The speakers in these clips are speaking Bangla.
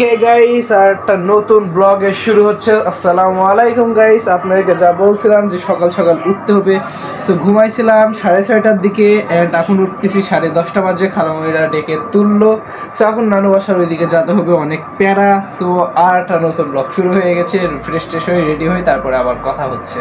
ওকে গাইস, আর একটা নতুন ব্লগে শুরু হচ্ছে। আসসালামু আলাইকুম গাইস। আপনাদেরকে যা বলছিলাম যে সকাল সকাল উঠতে হবে, তো ঘুমাইছিলাম 6:30টার দিকে, অ্যান্ড এখন উঠতেছি 10:30 বাজে। খালামণিরা ডেকে তুললো, সো এখন নানু বাসার ওইদিকে যেতে হবে, অনেক প্যারা। সো আর একটা নতুন ব্লগ শুরু হয়ে গেছে। ফ্রেশ ট্রেশ হয়ে রেডি হয়ে তারপরে আবার কথা হচ্ছে।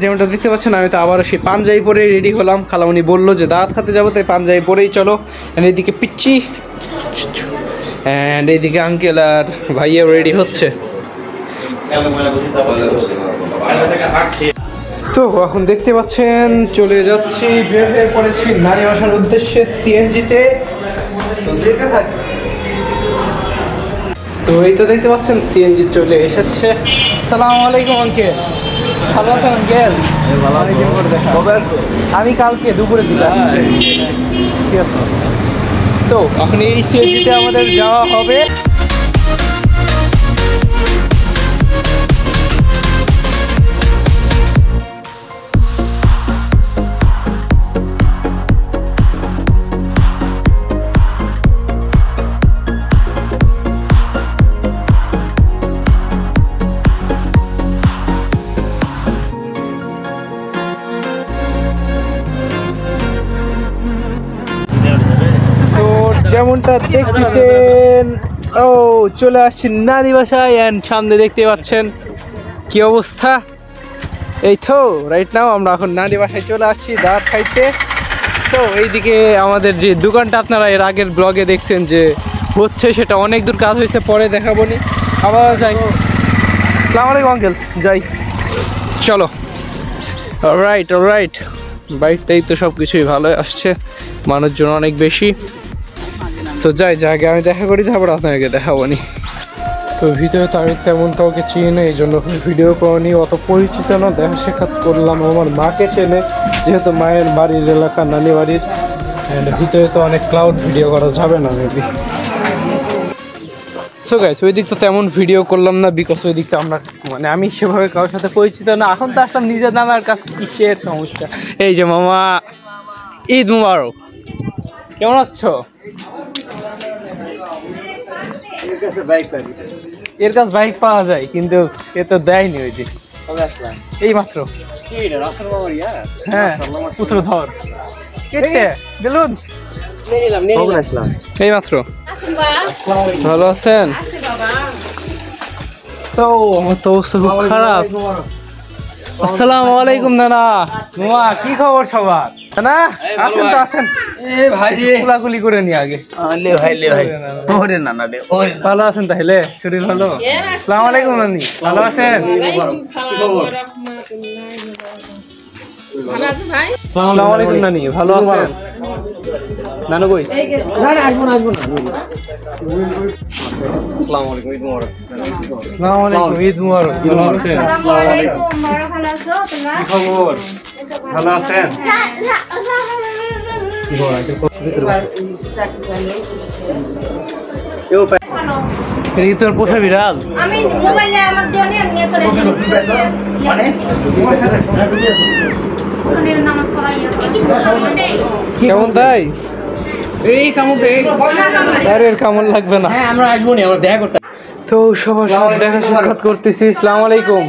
যেমনটা দেখতে পাচ্ছেন, আমি তো আবারও সেই পাঞ্জাবি পরে রেডি হলাম। খালামণি বললো যে দাঁত খাতে যাবো, তাই পাঞ্জাবি পরেই চলো। অ্যান্ড এইদিকে পিচ্ছি, অ্যান্ড এইদিকে আঙ্কেল আর ভাইয়াও রেডি হচ্ছে। তো এখন দেখতে পাচ্ছেন চলে যাচ্ছি, বের হয়ে পড়েছি নারী বাসার উদ্দেশ্যে সিএনজিতে। তো যেতে থাকি। তো এই তো দেখতে পাচ্ছেন সিএনজি চলে এসেছে। আসসালামু আলাইকুম আঙ্কেল, ভালো আছেন আঙ্কেল? আমি কালকে দুপুরে দিলাম। ঠিক আছে। সো এখন এই সিএনজিতে আমাদের যাওয়া হবে। যেমনটা দেখতেছেন, ও চলে আসছি নারী বাসায়। অ্যান্ড সামনে দেখতে পাচ্ছেন কি অবস্থা। এই তো রাইট নাও আমরা এখন নারী বাসায় চলে আসছি দাঁত খাইতে। তো এইদিকে আমাদের যে দোকানটা আপনারা এর আগের ব্লগে দেখছেন যে হচ্ছে, সেটা অনেক দূর কাজ হয়েছে, পরে দেখাবো নি। আবার যাই। আসসালামু আলাইকুম আঙ্কেল, যাই চলো। অলরাইট অলরাইট, বাইকটাই তো সব কিছুই ভালো আসছে, মানুষজন অনেক বেশি। তো যাই, আগে আমি দেখা করি, তারপর আপনাকে দেখাবো নি। তো ভিতরে তো আমি তেমন কাউকে চিনি না, এই জন্য ভিডিও করিনি, অত পরিচিত না। দেখা সাক্ষাৎ করলাম আমার মাকে চেনে, যেহেতু মায়ের বাড়ির এলাকা নানি বাড়ির। অ্যান্ড ভিতরে তো অনেক ক্লাউড ভিডিও করা যাবে না মেবি। সো গাইস, ওই দিক তো তেমন ভিডিও করলাম না, বিকজ ওই দিকটা আমরা আমি সেভাবে কারোর সাথে পরিচিত না। এখন তো আসলাম নিজের নানার কাছে, কিসের সমস্যা। এই যে মামা, ঈদ মুবারক, কেমন আছো? এর কাছে বাইক পাওয়া যায়, কিন্তু এ তো দেয়নি ওই দিন। এই মাত্র। হ্যাঁ, পুত্র ধর বেলুন এই মাত্র। ভালো আছেন? তো আমার তো অবস্থা খুব খারাপ। আসসালামু আলাইকুম নানা। মামা, কি খবর সবার? না আসেন তো, আসেন। কুলাকুলি করে নি আগে। ভালো আছেন তাহলে? শরীর ভালো? আসসালামু আলাইকুম নানি, ভালো আছেন? আসসালামু আলাইকুম নানি, ভালো আছেন? নানু কই? আসসালামু আলাইকুম, ঈদ মুবারক। আসসালামু আলাইকুম, ঈদ মুবারক। ভালো আছেন? কি খবর? ভালো আছেন? তোর পোষা বিড়াল? কেমন তাই? এই কামড় লাগবে না, আমরা আসবো না, আমরা দেখা করতে। তো সবার সাথে দেখা সাক্ষাৎ করতেছি। আসসালামু আলাইকুম।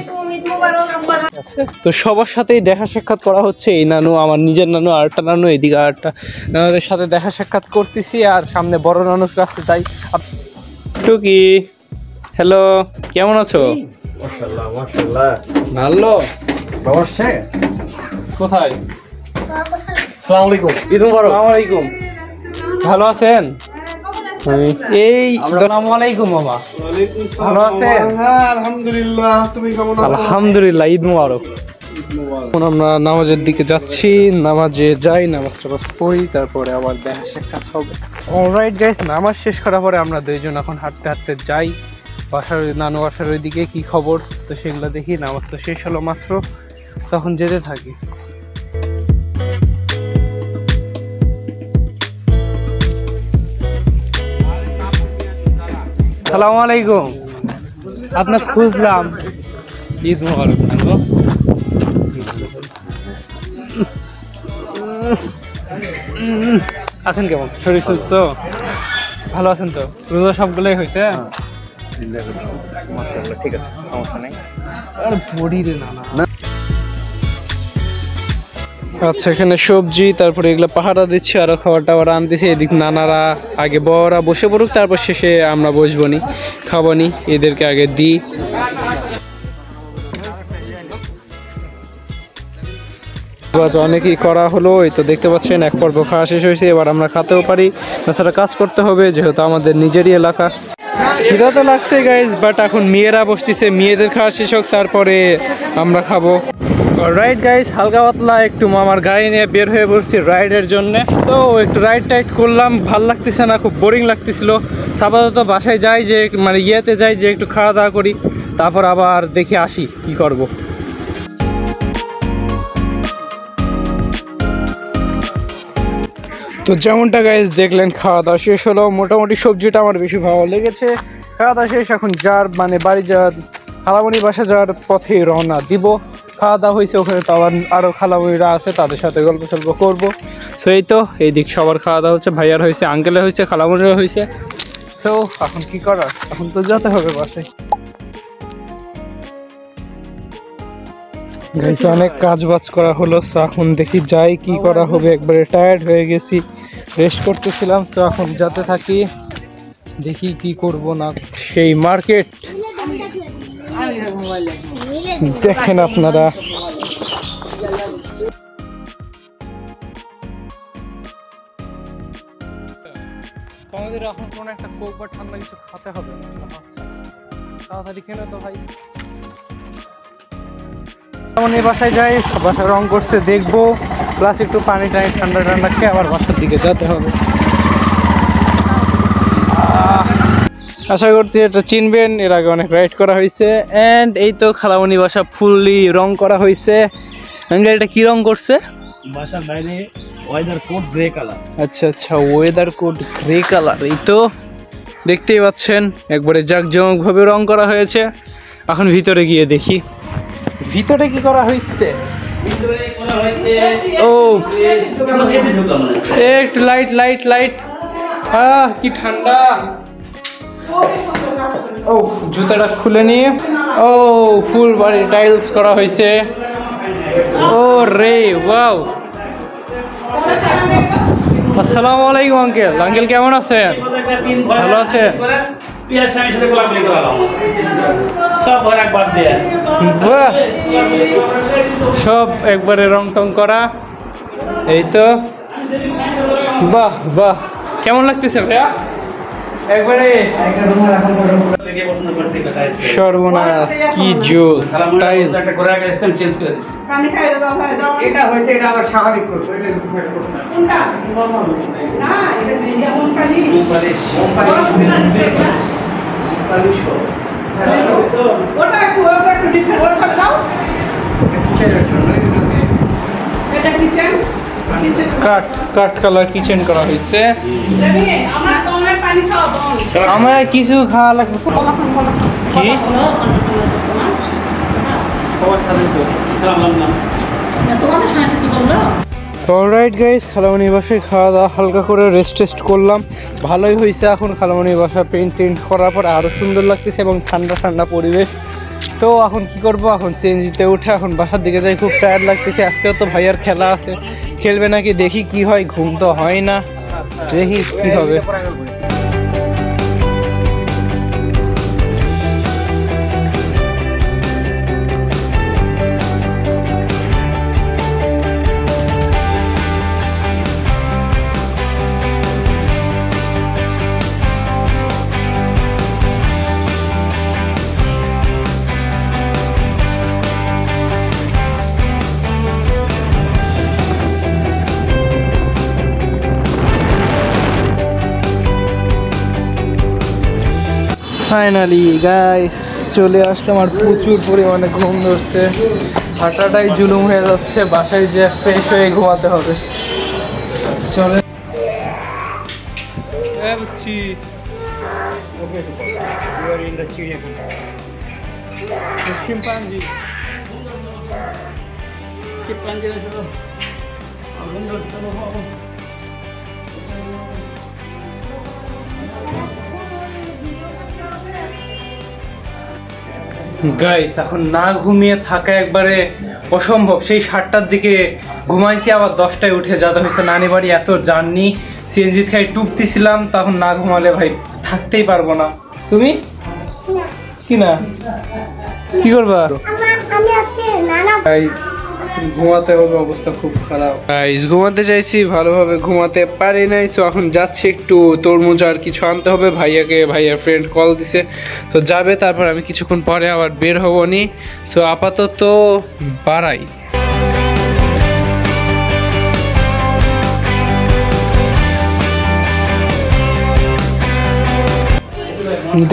তো সবার সাথেই দেখা সাক্ষাৎ করা হচ্ছে। এই নানু, আমার নিজের নানু, আরেকটা নানু, এদিকে আরেকটা নানুদের সাথে দেখা সাক্ষাৎ করতেছি। আর সামনে বড় নানুর কাছে তাই। টুকি, হ্যালো, কেমন আছো? ভালো। কোথায়? আসসালামু আলাইকুম, ঈদ মুবারক। আসসালামু আলাইকুম, ভালো আছেন? এই আসসালামু আলাইকুম মামা, ভালো আছেন? আলহামদুলিল্লাহ, তুমি কেমন আছো? আলহামদুলিল্লাহ, ঈদ মুবারক। এখন আমরা নামাজের দিকে যাচ্ছি, নামাজে যাই, নামাজটা পড়ি, তারপরে আবার দেখা সাক্ষাৎ হবে। অলরাইট গাইস, নামাজ শেষ করার পরে আমরা দুইজন এখন হাঁটতে হাঁটতে যাই বাসার, নানু বাসার ওইদিকে। কি খবর তো সেগুলো দেখি। নামাজ তো শেষ হলো মাত্র, তখন যেতে থাকি। আসসালামু আলাইকুম। আপনার খুঁজলাম। ঈদ মোবারক থাকবো। আছেন কেমন? শরীর সুস্থ? ভালো আছেন তো? রোজা সবগুলোই হয়েছে? ঠিক আছে, সমস্যা নেই। আর বডি রে না। আচ্ছা, এখানে সবজি, তারপরে এগুলো পাহারা দিচ্ছি, আরো খাবার টাবার আনতেছি। এদিক নানারা আগে বড়রা বসে পড়ুক, তারপর শেষে আমরা বসবো নি, খাবো নি, এদেরকে আগে দিই। অনেকই করা হলো, এই তো দেখতে পাচ্ছেন এক পর্ব খাওয়া শেষ হয়েছে। এবার আমরা খেতেও পারি, তাছাড়া কাজ করতে হবে যেহেতু আমাদের নিজেরই এলাকা। খিদা তো লাগছে গাইজ, বাট এখন মেয়েরা বসতেছে, মেয়েদের খাওয়া শেষ হোক তারপরে আমরা খাবো। রাইড গাইজ, হালকা পাতলা একটু মামার গাড়ি নিয়ে বের হয়ে বসছি রাইডের জন্য। তো একটু রাইড টাইড করলাম, ভাল লাগতেছে না, খুব বোরিং লাগতেছিল। আপাতত বাসায় যাই, যে মানে ইয়েতে যাই যে একটু খাওয়া দাওয়া করি, তারপর আবার দেখে আসি কি করব। তো যেমনটা গাইজ দেখলেন, খাওয়া দাওয়া শেষ হলো। মোটামুটি সবজিটা আমার বেশি ভালো লেগেছে। খাওয়া দাওয়া শেষ, এখন যার মানে বাড়ি যাওয়ার, খালামণি বাসা যাওয়ার পথে রওনা দিব। খাওয়া দাওয়া হয়েছে, ওখানে তো আরও খালামণিরা আছে, তাদের সাথে গল্প সল্প করবো। সো এই তো এই দিক সবার খাওয়া দাওয়া হচ্ছে, ভাইয়ার হয়েছে, আঙ্কেলের হয়েছে, খালামণিরও হয়েছে। সো এখন কি করার, এখন তো যেতে হবে বাসায়। গাইছে অনেক কাজ বাজ করা হলো, সো এখন দেখি যাই কি করা হবে। একবারে টায়ার্ড হয়ে গেছি, রেস্ট করতেছিলাম। তো এখন যাতে থাকি, দেখি কি করব না। সেই মার্কেট দেখেন আপনারা। আমাদের এখন কোনো একটা কোক বা ঠান্ডা কিছু খেতে হবে, তাড়াতাড়ি কেন তো ভাই। এই বাসায় যাই, বাসায় রং করছে দেখবো, প্লাস একটু পানি টানি ঠান্ডা ঠান্ডা খেয়ে আবার বাসার দিকে যেতে হবে। আশা করছি এটা চিনবেন, এর আগে অনেক রাইড করা হয়েছে। অ্যান্ড এই তো খালামণি বাসা ফুললি রং করা হয়েছে। এটা কি রং করছে? বাসার বাইরে ওয়েদার কোড গ্রে কালার। আচ্ছা আচ্ছা, ওয়েদার কোড গ্রে কালার। এই তো দেখতেই পাচ্ছেন, একবারে জাঁকজমকভাবে রং করা হয়েছে। এখন ভিতরে গিয়ে দেখি ভিতরে কি করা হয়েছে। ও একটু লাইট লাইট লাইট, কি ঠান্ডা। ও জুতাটা খুলে নিয়ে, ও ফুল বাড়ি টাইলস করা হয়েছে। ও রে ওয়াও। আসসালামু আলাইকুম আঙ্কেল। আঙ্কেল কেমন আছেন? ভালো আছেন? সব একবারে রং টং করা। এই তো বাহ বাহ, কেমন লাগতেছে ভাইয়া? একবারে সর্বনাশ, কি জোস স্টাইল। এটা হইছে, এটা আবার স্বাভাবিক করব। কোনটা না, এটা মিডিয়াম খালি ওটা একটু ডিফারেন্ট করে করে দাও। এটা কিচেন, কাট কাট কালার কিচেন করা হয়েছে। আমার কিছু খাওয়া লাগবে কি? অলরাইট গাইস, খালামণির বাসায় খাওয়া দাওয়া হালকা করে রেস্ট টেস্ট করলাম, ভালোই হয়েছে। এখন খালামণির বাসা পেন্ট টেন্ট করার পর আরও সুন্দর লাগতেছে এবং ঠান্ডা ঠান্ডা পরিবেশ। তো এখন কি করব, এখন সিএনজিতে উঠে এখন বাসার দিকে যাই। খুব টায়ার্ড লাগতেছে, আজকেও তো ভাইয়ার খেলা আছে, খেলবে নাকি দেখি কি হয়। ঘুম তো হয় না, দেখি কি হবে। ফাইনালি গাইস চলে আসলাম, আর প্রচুর পরিমাণে ঘুম ধরছে, হাঁটাটাই জুলুম হয়ে যাচ্ছে। বাসায় যে ফ্রেশ হয়ে ঘুমাতে হবে। চলে Okay, we are in the Chidiakhana. The chimpanzee. Chimpanzee is guys এখন না ঘুমিয়ে থাকা একবারে অসম্ভব। সেই 7টার দিকে ঘুমাইছি, আবার 10টায় উঠে যেতে হয়েছে নানি বাড়ি। এত জার্নি, সিএনজি খাই টুকতেছিলাম, তখন না ঘুমালে ভাই থাকতেই পারবো না। তুমি কি না কি করবা? ঘুমাতে হবে, অবস্থা খুব খারাপ। ঘুমাতে চাইছি, ভালোভাবে ঘুমাতে পারি নাই। সো এখন যাচ্ছি একটু তরমুজ আর কিছু আনতে হবে। ভাইয়ার ফ্রেন্ড কল দিছে, তো যাবে। তারপর আমি কিছুক্ষণ পরে আবার বের হবো নি। সো আপাতত বাড়াই।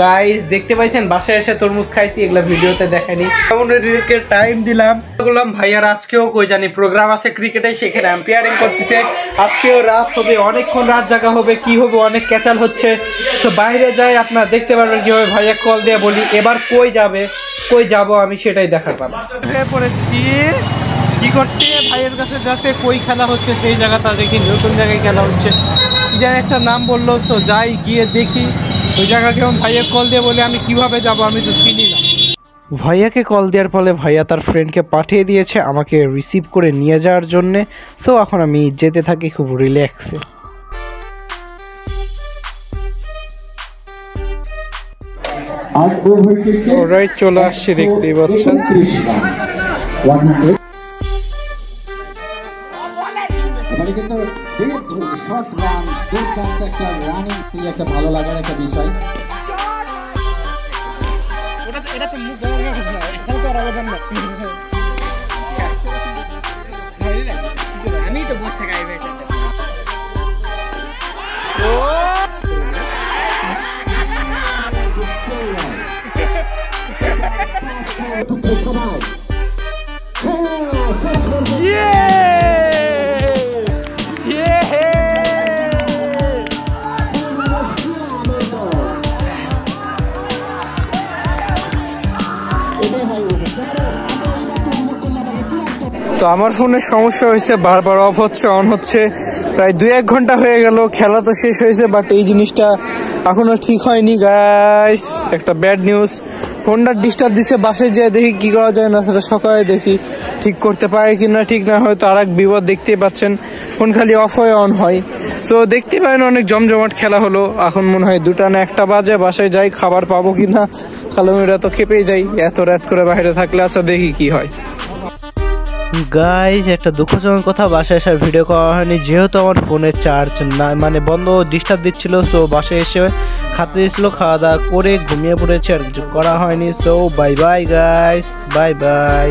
গাইস দেখতে পাইছেন বাসায় এসে তরমুজ খাইছি, এগুলা ভিডিওতে দেখাইনি। আমাদেরকে টাইম দিলাম, বললাম ভাইয়ার আজকেও কই জানি প্রোগ্রাম আছে ক্রিকেটে, সেখানে এম্পায়ারিং করতেছে। আজকেও রাত হবে, অনেকক্ষণ রাত জাগা হবে, কি হবে অনেক ক্যাচাল হচ্ছে। তো বাইরে যাই, আপনারা দেখতে পারবেন কিভাবে ভাইয়া কল দিয়ে বলি এবার কই যাব আমি সেটাই দেখার পাবো। হয়ে পড়েছি কি করতে, ভাইয়ের কাছে যাতে কই খেলা হচ্ছে সেই জায়গাটা দেখি, নতুন জায়গায় খেলা হচ্ছে, কি যেন একটা নাম বললো। তো যাই গিয়ে দেখি ওই জায়গা কেমন। ভাইয়া কল দিয়ে বলে আমি কিভাবে যাব, আমি তো চিনি না। ভাইয়াকে কল দেওয়ার ফলে ভাইয়া তার ফ্রেন্ডকে পাঠিয়ে দিয়েছে আমাকে রিসিভ করে নিয়ে যাওয়ার জন্যে। সো এখন আমি যেতে থাকি খুব রিল্যাক্সে। অলরাইট চলে আসছি, দেখতেই পাচ্ছেন। একটা ভালো লাগার একটা বিষয়। আমি তো বসে থাকাই তো আমার ফোনের সমস্যা হয়েছে, বারবার অফ হচ্ছে অন হচ্ছে। প্রায় 2-1 ঘন্টা হয়ে গেল, খেলা তো শেষ হয়েছে, বাট এই জিনিসটা এখনো ঠিক হয়নি গাইস। একটা ব্যাড নিউজ, ফোনটা ডিস্টার্ব দিচ্ছে। বাসায় যেয়ে দেখি কি করা যায় না, সেটা সকালে দেখি ঠিক করতে পারে কিনা। ঠিক না হয়তো আর এক বিপদ, দেখতেই পাচ্ছেন ফোন খালি অফ হয়ে অন হয়। তো দেখতে পারেন অনেক জমজমাট খেলা হলো। এখন মনে হয় 2টা না 1টা বাজে, বাসায় যাই খাবার পাবো কিনা। খালামিরা তো খেপেই যাই এত রাত করে বাইরে থাকলে। আচ্ছা দেখি কি হয়। গাইজ একটা দুঃখজনক কথা, বাসায় আসার ভিডিও করা হয়নি যেহেতু আমার ফোনের চার্জ না, মানে বন্ধ ডিস্টার্ব দিচ্ছিল। সো বাসায় এসে খাতে দিয়েছিল, খাওয়া দাওয়া করে ঘুমিয়ে পড়েছে, আর কিছু করা হয়নি। So bye bye guys, bye bye.